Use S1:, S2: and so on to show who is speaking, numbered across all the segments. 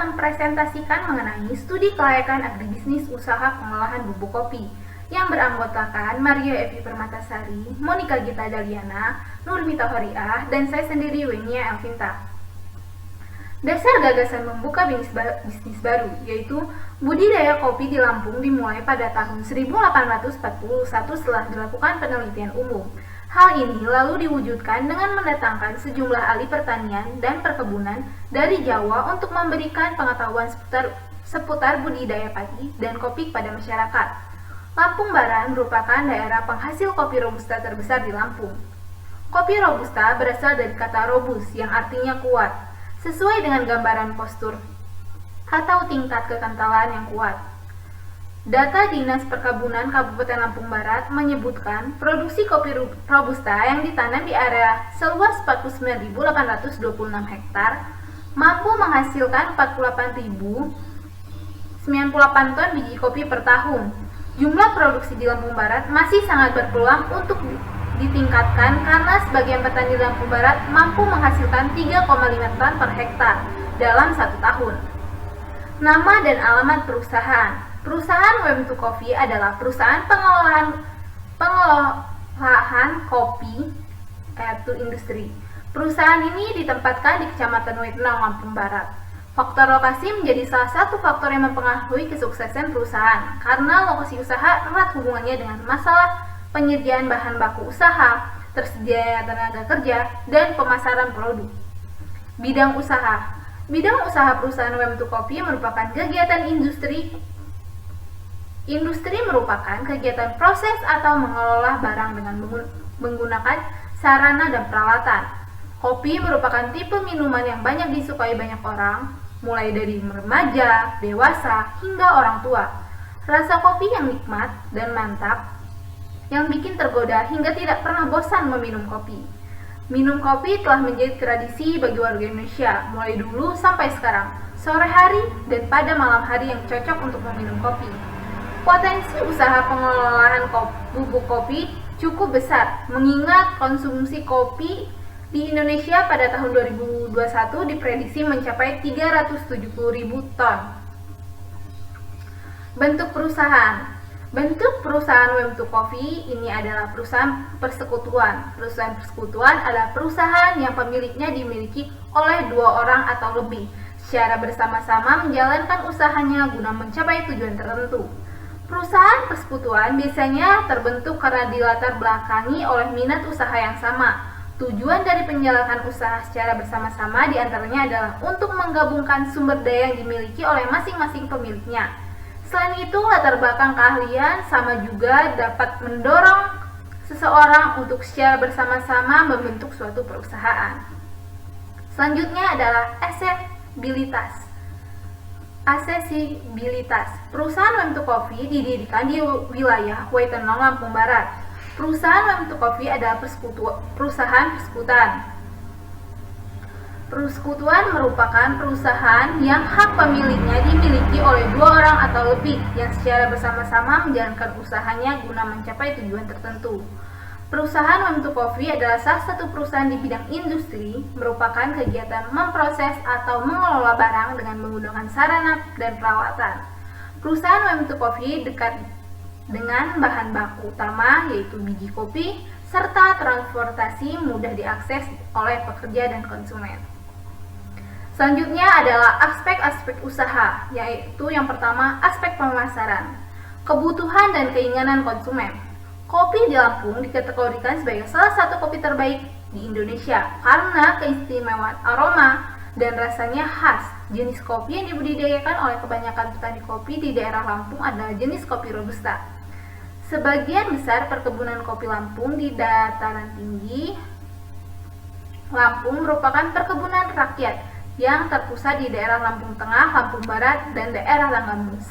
S1: mempresentasikan mengenai studi kelayakan agribisnis usaha pengolahan bubuk kopi yang beranggotakan Maria Evi Permatasari, Monica Gita Daliana, Nurmita Horiah, dan saya sendiri Wenia Elvinta. Dasar gagasan membuka bisnis baru, yaitu budidaya kopi di Lampung dimulai pada tahun 1841 setelah dilakukan penelitian umum. Hal ini lalu diwujudkan dengan mendatangkan sejumlah ahli pertanian dan perkebunan dari Jawa untuk memberikan pengetahuan seputar budidaya padi dan kopi kepada masyarakat. Lampung Barat merupakan daerah penghasil kopi robusta terbesar di Lampung. Kopi robusta berasal dari kata robus yang artinya kuat, sesuai dengan gambaran postur atau tingkat kekentalan yang kuat. Data Dinas Perkebunan Kabupaten Lampung Barat menyebutkan produksi kopi robusta yang ditanam di area seluas 49.826 hektar mampu menghasilkan 48.098 ton biji kopi per tahun. Jumlah produksi di Lampung Barat masih sangat berpeluang untuk ditingkatkan karena sebagian petani Lampung Barat mampu menghasilkan 3,5 ton per hektar dalam 1 tahun. Nama dan alamat perusahaan. Perusahaan Wem2 Coffee adalah perusahaan pengolahan kopi yaitu industri. Perusahaan ini ditempatkan di Kecamatan Wetenang, Lampung Barat. Faktor lokasi menjadi salah satu faktor yang mempengaruhi kesuksesan perusahaan karena lokasi usaha erat hubungannya dengan masalah penyediaan bahan baku usaha, tersedianya tenaga kerja, dan pemasaran produk. Bidang usaha. Bidang usaha perusahaan Wem2 Coffee merupakan kegiatan industri. Industri merupakan kegiatan proses atau mengelola barang dengan menggunakan sarana dan peralatan. Kopi merupakan tipe minuman yang banyak disukai banyak orang, mulai dari remaja, dewasa, hingga orang tua. Rasa kopi yang nikmat dan mantap yang bikin tergoda hingga tidak pernah bosan meminum kopi. Minum kopi telah menjadi tradisi bagi warga Indonesia, mulai dulu sampai sekarang, sore hari dan pada malam hari yang cocok untuk meminum kopi. Potensi usaha pengelolaan bubuk kopi cukup besar, mengingat konsumsi kopi di Indonesia pada tahun 2021 diprediksi mencapai 370.000 ton. Bentuk perusahaan. Bentuk perusahaan Wem2 Coffee ini adalah perusahaan persekutuan. Perusahaan persekutuan adalah perusahaan yang pemiliknya dimiliki oleh 2 orang atau lebih, secara bersama-sama menjalankan usahanya guna mencapai tujuan tertentu. Perusahaan persekutuan biasanya terbentuk karena dilatar belakangi oleh minat usaha yang sama. Tujuan dari penjalankan usaha secara bersama-sama diantaranya adalah untuk menggabungkan sumber daya yang dimiliki oleh masing-masing pemiliknya. Selain itu, latar belakang keahlian sama juga dapat mendorong seseorang untuk secara bersama-sama membentuk suatu perusahaan. Selanjutnya adalah aksesibilitas. Perusahaan Wem2 Coffee didirikan di wilayah Wetenang, Lampung Barat. Perusahaan Wem2 Coffee adalah perusahaan persekutuan. Persekutuan merupakan perusahaan yang hak pemiliknya dimiliki oleh 2 orang atau lebih yang secara bersama-sama menjalankan usahanya guna mencapai tujuan tertentu. Perusahaan Wem2 Coffee adalah salah satu perusahaan di bidang industri, merupakan kegiatan memproses atau mengelola barang dengan menggunakan sarana dan peralatan. Perusahaan Wem2 Coffee dekat dengan bahan baku utama yaitu biji kopi, serta transportasi mudah diakses oleh pekerja dan konsumen. Selanjutnya adalah aspek-aspek usaha, yaitu yang pertama aspek pemasaran, kebutuhan dan keinginan konsumen. Kopi di Lampung dikategorikan sebagai salah satu kopi terbaik di Indonesia karena keistimewaan aroma dan rasanya khas. Jenis kopi yang dibudidayakan oleh kebanyakan petani kopi di daerah Lampung adalah jenis kopi robusta. Sebagian besar perkebunan kopi Lampung di dataran tinggi Lampung merupakan perkebunan rakyat yang terpusat di daerah Lampung Tengah, Lampung Barat, dan daerah Langgambus.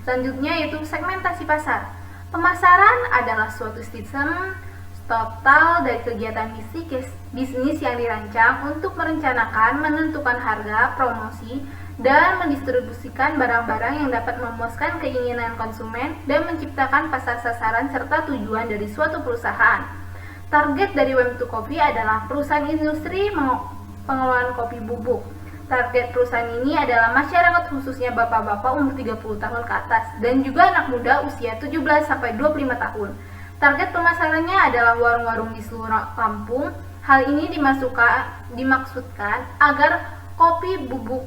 S1: Selanjutnya yaitu segmentasi pasar. Pemasaran adalah suatu sistem total dari kegiatan bisnis yang dirancang untuk merencanakan, menentukan harga, promosi, dan mendistribusikan barang-barang yang dapat memuaskan keinginan konsumen dan menciptakan pasar sasaran serta tujuan dari suatu perusahaan. Target dari Wem2 Coffee adalah perusahaan industri pengelolaan kopi bubuk. Target perusahaan ini adalah masyarakat khususnya bapak-bapak umur 30 tahun ke atas dan juga anak muda usia 17 sampai 25 tahun. Target pemasarannya adalah warung-warung di seluruh kampung. Hal ini dimaksudkan agar kopi bubuk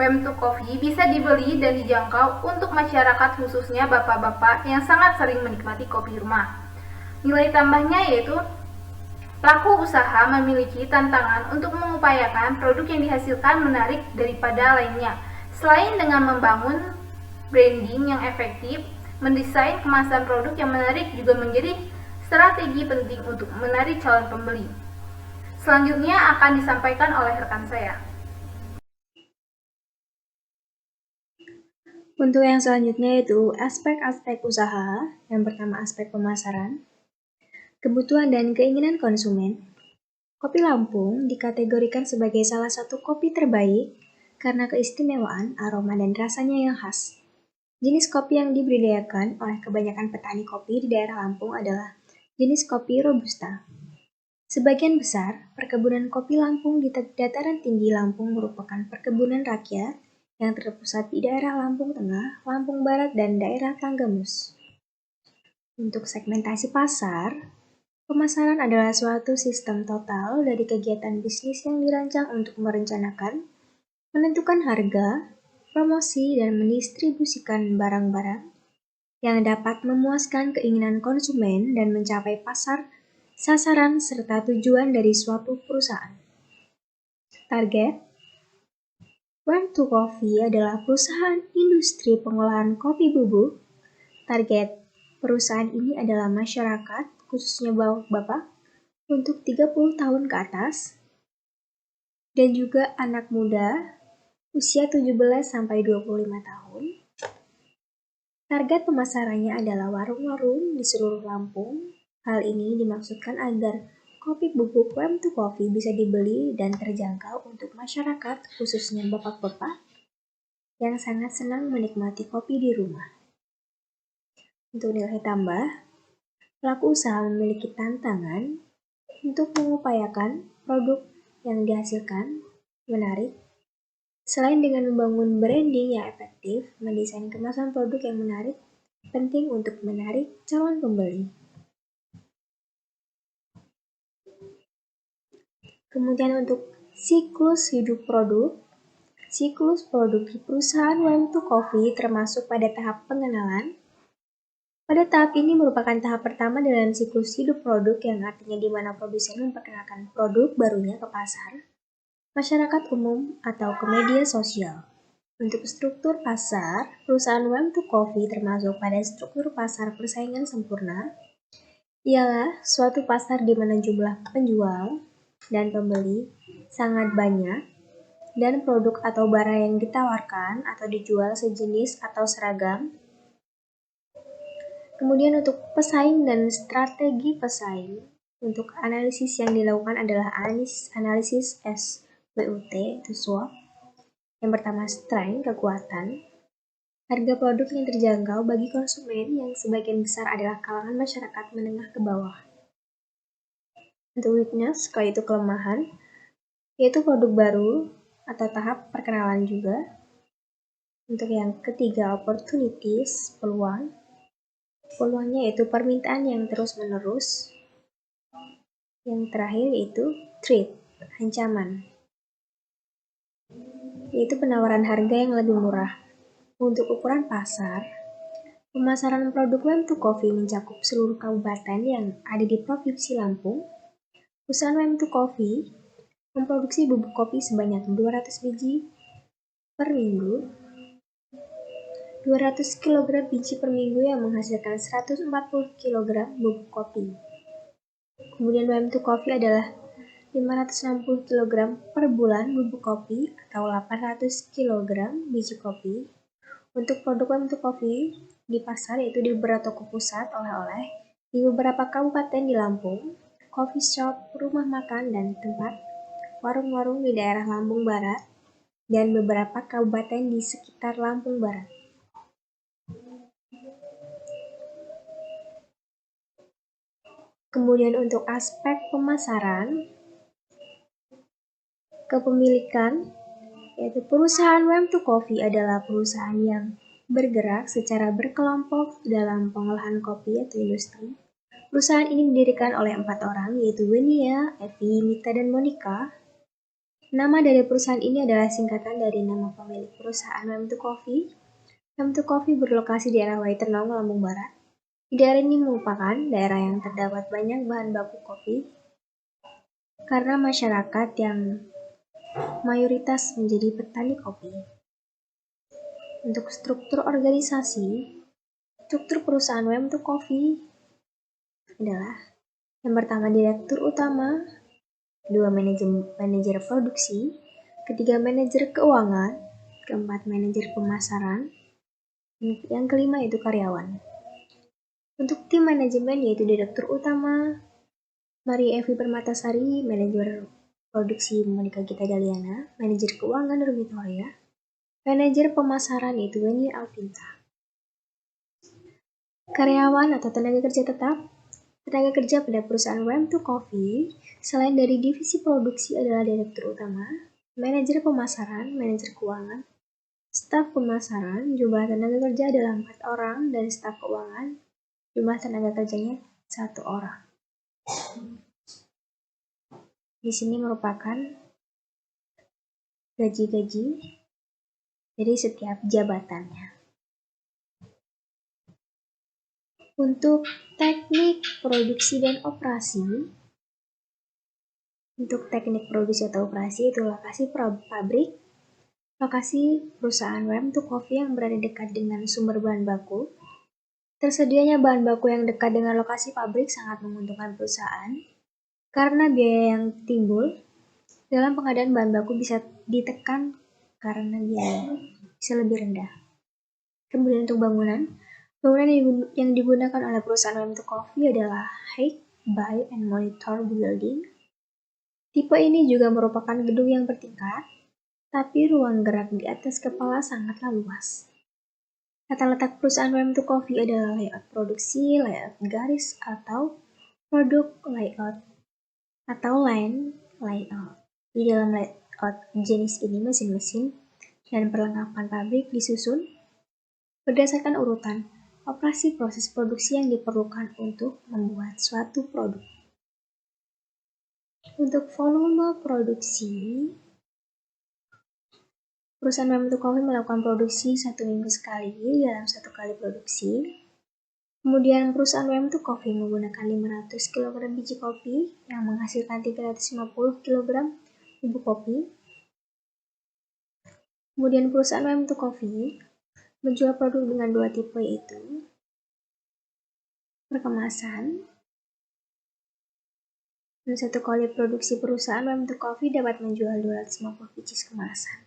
S1: Fem to Coffee bisa dibeli dan dijangkau untuk masyarakat khususnya bapak-bapak yang sangat sering menikmati kopi rumah. Nilai tambahnya yaitu pelaku usaha memiliki tantangan untuk mengupayakan produk yang dihasilkan menarik daripada lainnya. Selain dengan membangun branding yang efektif, mendesain kemasan produk yang menarik juga menjadi strategi penting untuk menarik calon pembeli. Selanjutnya akan disampaikan oleh rekan saya.
S2: Untuk yang selanjutnya yaitu aspek-aspek usaha. Yang pertama aspek pemasaran, kebutuhan dan keinginan konsumen. Kopi Lampung dikategorikan sebagai salah satu kopi terbaik karena keistimewaan, aroma, dan rasanya yang khas. Jenis kopi yang dibudidayakan oleh kebanyakan petani kopi di daerah Lampung adalah jenis kopi Robusta. Sebagian besar perkebunan kopi Lampung di dataran tinggi Lampung merupakan perkebunan rakyat yang terpusat di daerah Lampung Tengah, Lampung Barat, dan daerah Tanggamus. Untuk segmentasi pasar, pemasaran adalah suatu sistem total dari kegiatan bisnis yang dirancang untuk merencanakan, menentukan harga, promosi, dan mendistribusikan barang-barang yang dapat memuaskan keinginan konsumen dan mencapai pasar, sasaran, serta tujuan dari suatu perusahaan. Target Fem to Coffee adalah perusahaan industri pengolahan kopi bubuk. Target perusahaan ini adalah masyarakat, khususnya bapak untuk 30 tahun ke atas, dan juga anak muda usia 17 sampai 25 tahun. Target pemasarannya adalah warung-warung di seluruh Lampung. Hal ini dimaksudkan agar kopi bubuk Fem to Coffee bisa dibeli dan terjangkau untuk masyarakat, khususnya bapak-bapak yang sangat senang menikmati kopi di rumah. Untuk nilai tambah, pelaku usaha memiliki tantangan untuk mengupayakan produk yang dihasilkan menarik. Selain dengan membangun branding yang efektif, mendesain kemasan produk yang menarik penting untuk menarik calon pembeli. Kemudian untuk siklus hidup produk, siklus produk di perusahaan Fem to Coffee termasuk pada tahap pengenalan. Pada tahap ini merupakan tahap pertama dalam siklus hidup produk yang artinya di mana produsen memperkenalkan produk barunya ke pasar, masyarakat umum, atau ke media sosial. Untuk struktur pasar, perusahaan Fem to Coffee termasuk pada struktur pasar persaingan sempurna, ialah suatu pasar di mana jumlah penjual dan pembeli sangat banyak, dan produk atau barang yang ditawarkan atau dijual sejenis atau seragam. Kemudian untuk pesaing dan strategi pesaing, untuk analisis yang dilakukan adalah analisis SWOT, itu SWOT. Yang pertama strength, kekuatan, harga produk yang terjangkau bagi konsumen yang sebagian besar adalah kalangan masyarakat menengah ke bawah. Untuk weakness, kalau itu kelemahan, yaitu produk baru atau tahap perkenalan juga. Untuk yang ketiga, opportunities, peluang. Peluangnya yaitu permintaan yang terus-menerus. Yang terakhir yaitu threat, ancaman, yaitu penawaran harga yang lebih murah. Untuk ukuran pasar, pemasaran produk Fem to Coffee mencakup seluruh kabupaten yang ada di Provinsi Lampung. Perusahaan Fem to Coffee memproduksi bubuk kopi sebanyak 200 biji per minggu, 200 kg biji per minggu yang menghasilkan 140 kg bubuk kopi. Kemudian Fem to Coffee adalah 560 kg per bulan bubuk kopi atau 800 kg biji kopi. Untuk produk Fem to Coffee di pasar yaitu di beberapa toko pusat oleh-oleh, di beberapa kabupaten di Lampung, coffee shop, rumah makan, dan tempat warung-warung di daerah Lampung Barat, dan beberapa kabupaten di sekitar Lampung Barat. Kemudian untuk aspek pemasaran, kepemilikan yaitu perusahaan Wem2 Coffee adalah perusahaan yang bergerak secara berkelompok dalam pengolahan kopi atau industri. Perusahaan ini didirikan oleh 4 orang, yaitu Wania, Evi, Mita, dan Monica. Nama dari perusahaan ini adalah singkatan dari nama pemilik perusahaan Wem2 Coffee. Wem2 Coffee berlokasi di daerah Waiternong, Lampung Barat. Di daerah ini merupakan daerah yang terdapat banyak bahan baku kopi karena masyarakat yang mayoritas menjadi petani kopi. Untuk struktur organisasi, struktur perusahaan Wem2 Coffee adalah yang pertama direktur utama, kedua manajer produksi, ketiga manajer keuangan, keempat manajer pemasaran, yang kelima itu karyawan. Untuk tim manajemen yaitu direktur utama Maria Evi Permatasari, manajer produksi Monica Gita Daliana, manajer keuangan Ruby Toria, manajer pemasaran yaitu Weni Alvinta. Karyawan atau tenaga kerja tetap. Tenaga kerja pada perusahaan Wem2 Coffee selain dari divisi produksi adalah direktur utama, manajer pemasaran, manajer keuangan, staf pemasaran. Jumlah tenaga kerja adalah 4 orang dan staf keuangan jumlah tenaga kerjanya 1 orang. Di sini merupakan gaji-gaji dari setiap jabatannya. Untuk teknik produksi dan operasi, untuk teknik produksi atau operasi itu lokasi pabrik, lokasi perusahaan Wem2 Coffee yang berada dekat dengan sumber bahan baku. Tersedianya bahan baku yang dekat dengan lokasi pabrik sangat menguntungkan perusahaan karena biaya yang timbul dalam pengadaan bahan baku bisa ditekan karena biaya bisa lebih rendah. Kemudian untuk bangunan yang digunakan oleh perusahaan Wem2 Coffee adalah Height, Buy, and Monitor Building. Tipe ini juga merupakan gedung yang bertingkat, tapi ruang gerak di atas kepala sangatlah luas. Tata letak perusahaan Wem2 Coffee adalah layout produksi, layout garis, atau produk layout, atau line layout. Di dalam layout jenis ini mesin-mesin dan perlengkapan pabrik disusun berdasarkan urutan operasi proses produksi yang diperlukan untuk membuat suatu produk. Untuk volume produksi, perusahaan Wem2 Coffee melakukan produksi 1 minggu sekali dalam 1 kali produksi. Kemudian perusahaan Wem2 Coffee menggunakan 500 kg biji kopi yang menghasilkan 350 kg bubuk kopi. Kemudian perusahaan Wem2 Coffee menjual produk dengan 2 tipe yaitu perkemasan. Dan 1 kali produksi perusahaan Wem2 Coffee dapat menjual 250 biji kemasan.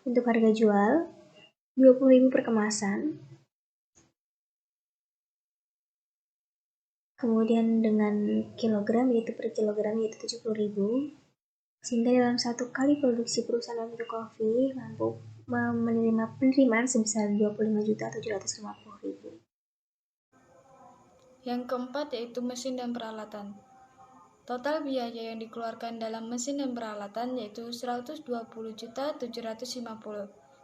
S2: Untuk harga jual 20.000 per kemasan. Kemudian dengan kilogram yaitu per kilogram yaitu 70.000. Sehingga dalam 1 kali produksi perusahaan Wem2 Coffee mampu menerima penerimaan sebesar 25.750.000.
S3: Yang keempat yaitu mesin dan peralatan. Total biaya yang dikeluarkan dalam mesin dan peralatan yaitu 120.750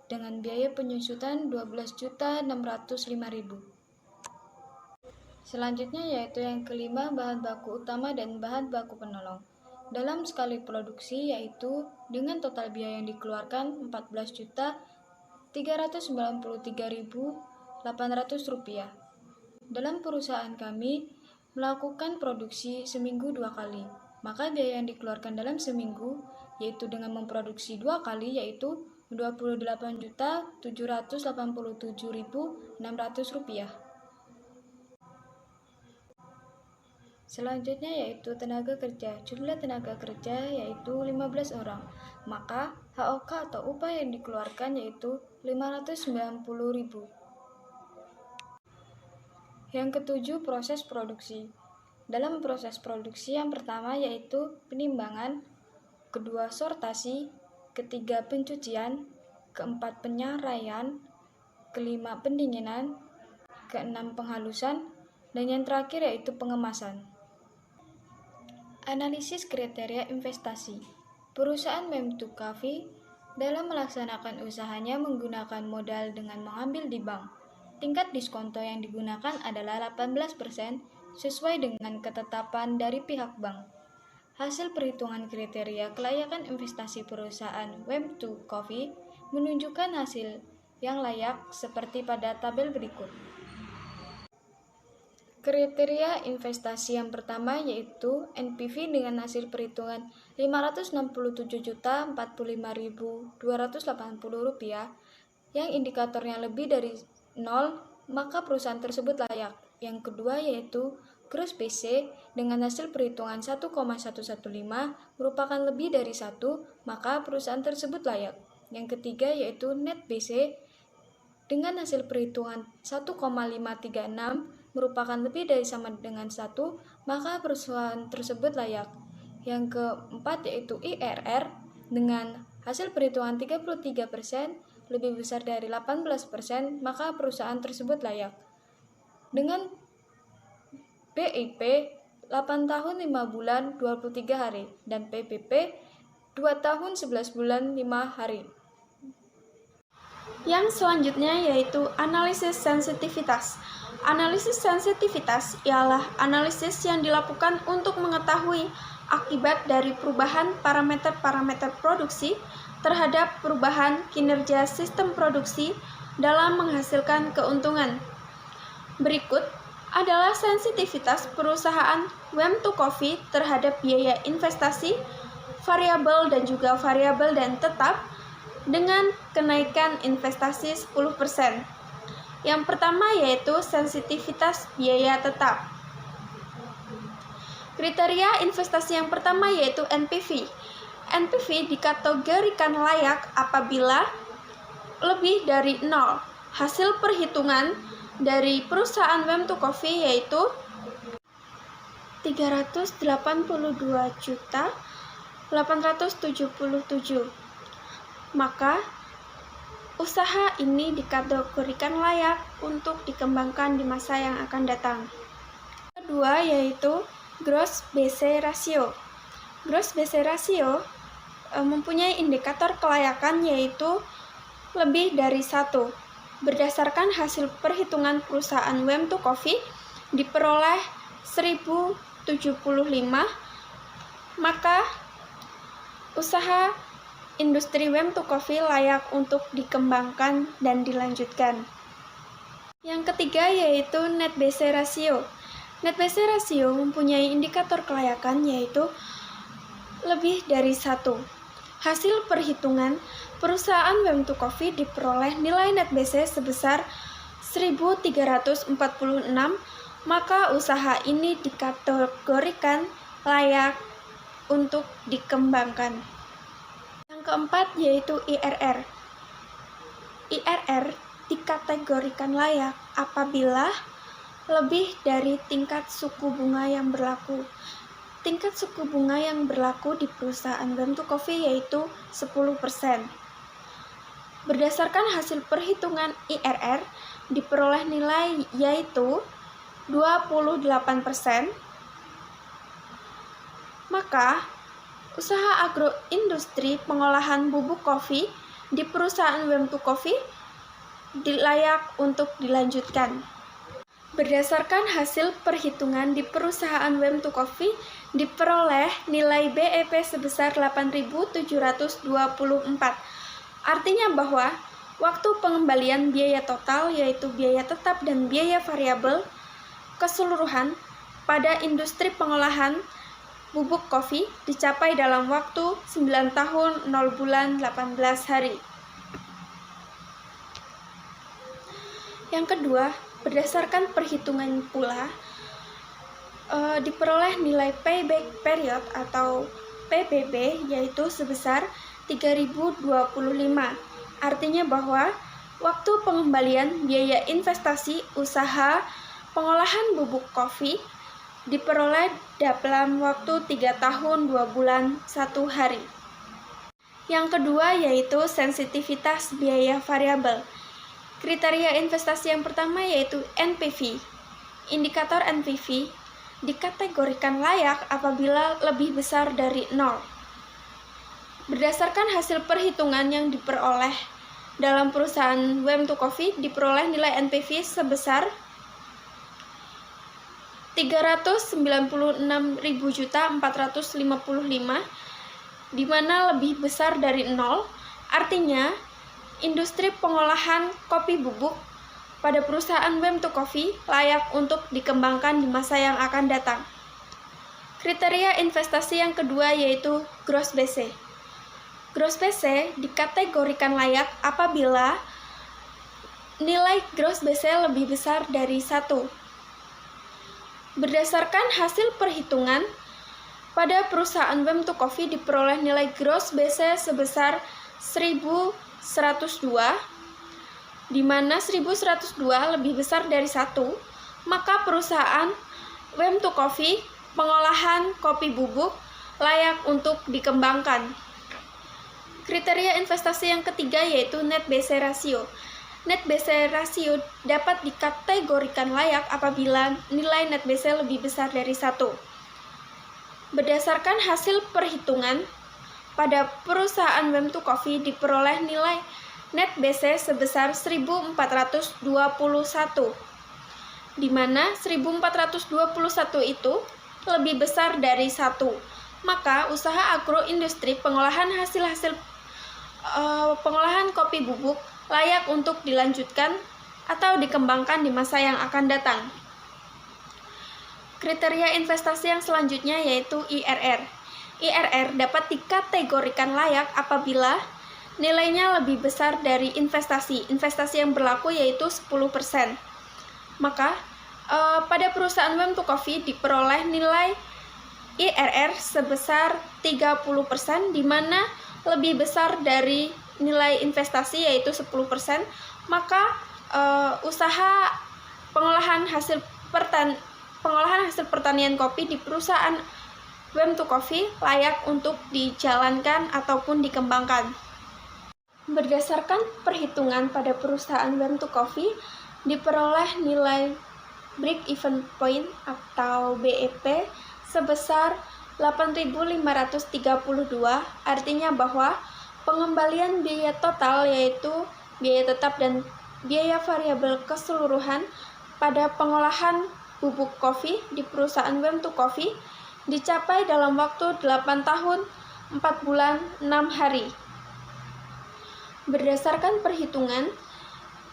S3: dengan biaya penyusutan 12.605.000. Selanjutnya yaitu yang kelima bahan baku utama dan bahan baku penolong. Dalam sekali produksi yaitu dengan total biaya yang dikeluarkan Rp4.393.800. Dalam perusahaan kami melakukan produksi seminggu 2 kali, maka biaya yang dikeluarkan dalam seminggu yaitu dengan memproduksi 2 kali yaitu Rp28.787.600. Selanjutnya yaitu tenaga kerja. Jumlah tenaga kerja yaitu 15 orang, maka HOK atau upah yang dikeluarkan yaitu Rp590.000. Yang ketujuh, proses produksi. Dalam proses produksi yang pertama yaitu penimbangan, kedua sortasi, ketiga pencucian, keempat penyaraian, kelima pendinginan, keenam penghalusan, dan yang terakhir yaitu pengemasan. Analisis kriteria investasi. Perusahaan Wem2 Coffee dalam melaksanakan usahanya menggunakan modal dengan mengambil di bank. Tingkat diskonto yang digunakan adalah 18% sesuai dengan ketetapan dari pihak bank. Hasil perhitungan kriteria kelayakan investasi perusahaan Wem2 Coffee menunjukkan hasil yang layak seperti pada tabel berikut. Kriteria investasi yang pertama yaitu NPV dengan hasil perhitungan Rp567.045.280 yang indikatornya lebih dari 0, maka perusahaan tersebut layak. Yang kedua yaitu Gross BC dengan hasil perhitungan 1,115 merupakan lebih dari 1, maka perusahaan tersebut layak. Yang ketiga yaitu Net BC dengan hasil perhitungan 1,536 merupakan lebih dari sama dengan 1, maka perusahaan tersebut layak. Yang keempat yaitu IRR dengan hasil perhitungan 33% lebih besar dari 18%, maka perusahaan tersebut layak. Dengan BIP 8 tahun 5 bulan 23 hari dan PBP 2 tahun 11 bulan 5 hari.
S4: Yang selanjutnya yaitu analisis sensitivitas. Analisis sensitivitas ialah analisis yang dilakukan untuk mengetahui akibat dari perubahan parameter-parameter produksi terhadap perubahan kinerja sistem produksi dalam menghasilkan keuntungan. Berikut adalah sensitivitas perusahaan Wem2 Coffee terhadap biaya investasi, variabel dan juga variabel dan tetap dengan kenaikan investasi 10%. Yang pertama yaitu sensitivitas biaya tetap. Kriteria investasi yang pertama yaitu NPV. NPV dikategorikan layak apabila lebih dari 0. Hasil perhitungan dari perusahaan Wem2 Coffee yaitu 382.877. Maka usaha ini dikategorikan layak untuk dikembangkan di masa yang akan datang. Kedua yaitu Gross BC Ratio. Gross BC Ratio mempunyai indikator kelayakan yaitu lebih dari 1. Berdasarkan hasil perhitungan perusahaan Wem2 Coffee diperoleh 1075, maka usaha industri Wem2 Coffee layak untuk dikembangkan dan dilanjutkan. Yang ketiga yaitu Net BC Ratio. Net BC Ratio mempunyai indikator kelayakan yaitu lebih dari 1. Hasil perhitungan perusahaan Wem2 Coffee diperoleh nilai Net BC sebesar 1346, maka usaha ini dikategorikan layak untuk dikembangkan. Yang keempat yaitu IRR. IRR dikategorikan layak apabila lebih dari tingkat suku bunga yang berlaku. Tingkat suku bunga yang berlaku di perusahaan Wem2 Coffee yaitu 10%. Berdasarkan hasil perhitungan IRR, diperoleh nilai yaitu 28%, maka usaha agroindustri pengolahan bubuk kopi di perusahaan Wem2 Coffee layak untuk dilanjutkan. Berdasarkan hasil perhitungan di perusahaan Wem2 Coffee diperoleh nilai BEP sebesar 8.724. Artinya bahwa waktu pengembalian biaya total yaitu biaya tetap dan biaya variabel keseluruhan pada industri pengolahan bubuk kopi dicapai dalam waktu 9 tahun 0 bulan 18 hari. Yang kedua, berdasarkan perhitungan pula diperoleh nilai payback period atau PBB yaitu sebesar 3.025. Artinya bahwa waktu pengembalian biaya investasi usaha pengolahan bubuk kopi diperoleh dalam waktu 3 tahun 2 bulan 1 hari. Yang kedua yaitu sensitivitas biaya variabel. Kriteria investasi yang pertama yaitu NPV. Indikator NPV dikategorikan layak apabila lebih besar dari 0. Berdasarkan hasil perhitungan yang diperoleh dalam perusahaan Wem to Coffee, diperoleh nilai NPV sebesar 396.455, di mana lebih besar dari 0. Artinya, industri pengolahan kopi bubuk pada perusahaan Wem to Coffee layak untuk dikembangkan di masa yang akan datang. Kriteria investasi yang kedua yaitu Gross BC. Gross BC dikategorikan layak apabila nilai Gross BC lebih besar dari 1. Berdasarkan hasil perhitungan, pada perusahaan Wem to Coffee diperoleh nilai Gross BC sebesar 1.102, di mana 1.102 lebih besar dari 1, maka perusahaan Wem to Coffee pengolahan kopi bubuk layak untuk dikembangkan. Kriteria investasi yang ketiga yaitu Net BC Ratio. Net BC Ratio dapat dikategorikan layak apabila nilai Net BC lebih besar dari 1. Berdasarkan hasil perhitungan, pada perusahaan Wem to Coffee diperoleh nilai Net BC sebesar 1.421, di mana 1.421 itu lebih besar dari 1. Maka usaha agroindustri pengolahan hasil-hasil pengolahan kopi bubuk layak untuk dilanjutkan atau dikembangkan di masa yang akan datang. Kriteria investasi yang selanjutnya yaitu IRR. IRR dapat dikategorikan layak apabila nilainya lebih besar dari investasi. Investasi yang berlaku yaitu 10%. Maka pada perusahaan Wem to Coffee diperoleh nilai IRR sebesar 30%, di mana lebih besar dari nilai investasi yaitu 10%, maka usaha pengolahan hasil pertanian kopi di perusahaan Wem to Coffee layak untuk dijalankan ataupun dikembangkan. Berdasarkan perhitungan pada perusahaan Wem to Coffee diperoleh nilai break even point atau BEP sebesar 8.532, artinya bahwa pengembalian biaya total yaitu biaya tetap dan biaya variabel keseluruhan pada pengolahan bubuk kopi di perusahaan Wem to Coffee dicapai dalam waktu 8 tahun, 4 bulan, 6 hari. Berdasarkan perhitungan,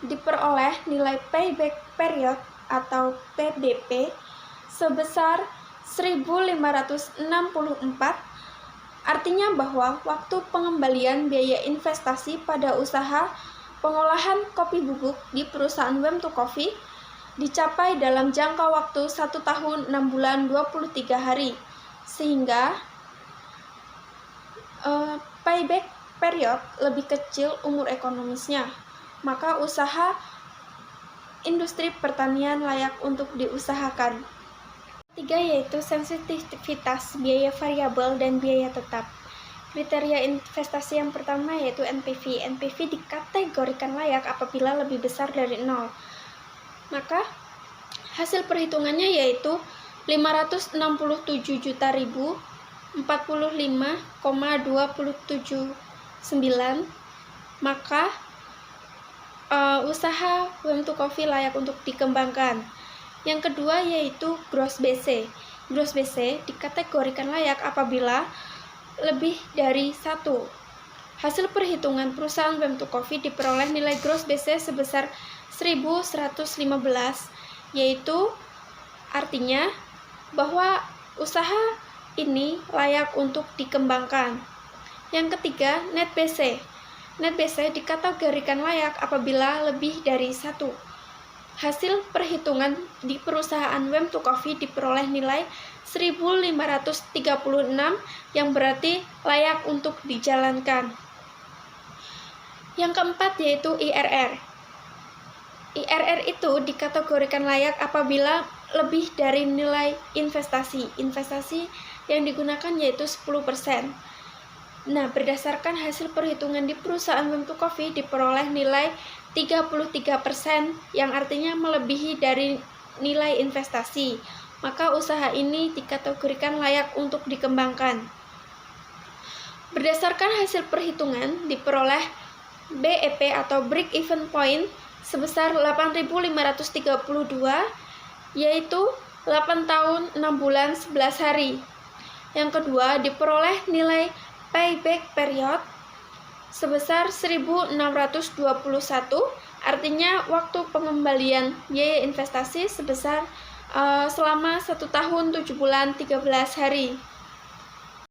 S4: diperoleh nilai payback period atau PBP sebesar 1.564, artinya bahwa waktu pengembalian biaya investasi pada usaha pengolahan kopi bubuk di perusahaan Wem to Coffee dicapai dalam jangka waktu 1 tahun 6 bulan 23 hari, sehingga payback period lebih kecil umur ekonomisnya, maka usaha industri pertanian layak untuk diusahakan. Tiga yaitu sensitivitas biaya variabel dan biaya tetap. Kriteria investasi yang pertama yaitu NPV. NPV dikategorikan layak apabila lebih besar dari 0. Maka hasil perhitungannya yaitu 567 juta ribu 45,279, maka usaha Wem to Coffee layak untuk dikembangkan. Yang kedua yaitu Gross BC. Gross BC dikategorikan layak apabila lebih dari 1. Hasil perhitungan perusahaan Wem to Coffee diperoleh nilai Gross BC sebesar 1.115, yaitu artinya bahwa usaha ini layak untuk dikembangkan. Yang ketiga, Net BC. Net BC dikategorikan layak apabila lebih dari 1. Hasil perhitungan di perusahaan Wem to Coffee diperoleh nilai 1.536 yang berarti layak untuk dijalankan. Yang keempat yaitu IRR. IRR itu dikategorikan layak apabila lebih dari nilai investasi. Investasi yang digunakan yaitu 10%. Nah, berdasarkan hasil perhitungan di perusahaan Wem to Coffee diperoleh nilai 33%, yang artinya melebihi dari nilai investasi. Maka usaha ini dikategorikan layak untuk dikembangkan. Berdasarkan hasil perhitungan diperoleh BEP atau Break Even Point sebesar 8.532, yaitu 8 tahun 6 bulan 11 hari. Yang kedua, diperoleh nilai Payback Period sebesar 1.621, artinya waktu pengembalian biaya investasi sebesar selama 1 tahun 7 bulan 13 hari.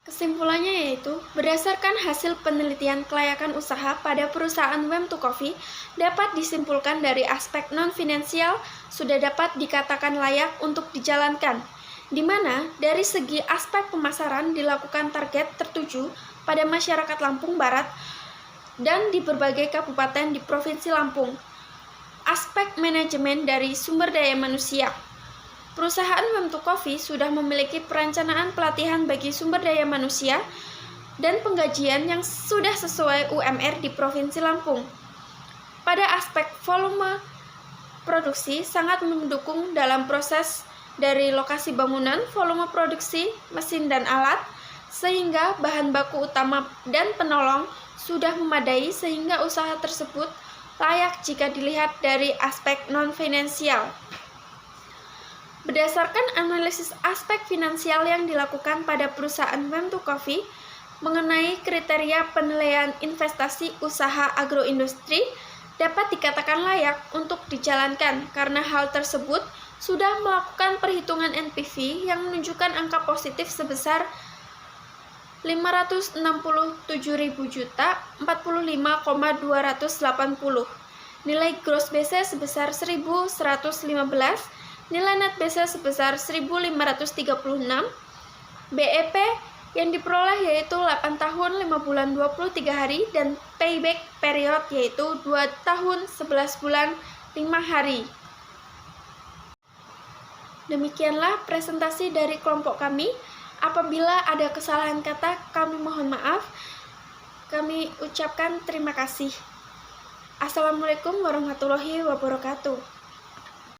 S4: Kesimpulannya yaitu, berdasarkan hasil penelitian kelayakan usaha pada perusahaan Wem2Coffee, dapat disimpulkan dari aspek non-finansial sudah dapat dikatakan layak untuk dijalankan, di mana dari segi aspek pemasaran dilakukan target tertuju pada masyarakat Lampung Barat dan di berbagai kabupaten di Provinsi Lampung. Aspek manajemen dari sumber daya manusia. Perusahaan Wem2Coffee sudah memiliki perencanaan pelatihan bagi sumber daya manusia dan penggajian yang sudah sesuai UMR di Provinsi Lampung. Pada aspek volume produksi sangat mendukung dalam proses dari lokasi bangunan, volume produksi, mesin dan alat, sehingga bahan baku utama dan penolong sudah memadai sehingga usaha tersebut layak jika dilihat dari aspek non-finansial. Berdasarkan analisis aspek finansial yang dilakukan pada perusahaan Wem2Coffee mengenai kriteria penilaian investasi usaha agroindustri dapat dikatakan layak untuk dijalankan karena hal tersebut sudah melakukan perhitungan NPV yang menunjukkan angka positif sebesar 567.000 juta 45,280, nilai gross BC sebesar 1.115, nilai net BC sebesar 1.536, BEP yang diperoleh yaitu 8 tahun 5 bulan 23 hari dan payback period yaitu 2 tahun 11 bulan 5 hari. Demikianlah presentasi dari kelompok kami. Apabila ada kesalahan kata, kami mohon maaf. Kami ucapkan terima kasih. Assalamualaikum warahmatullahi wabarakatuh.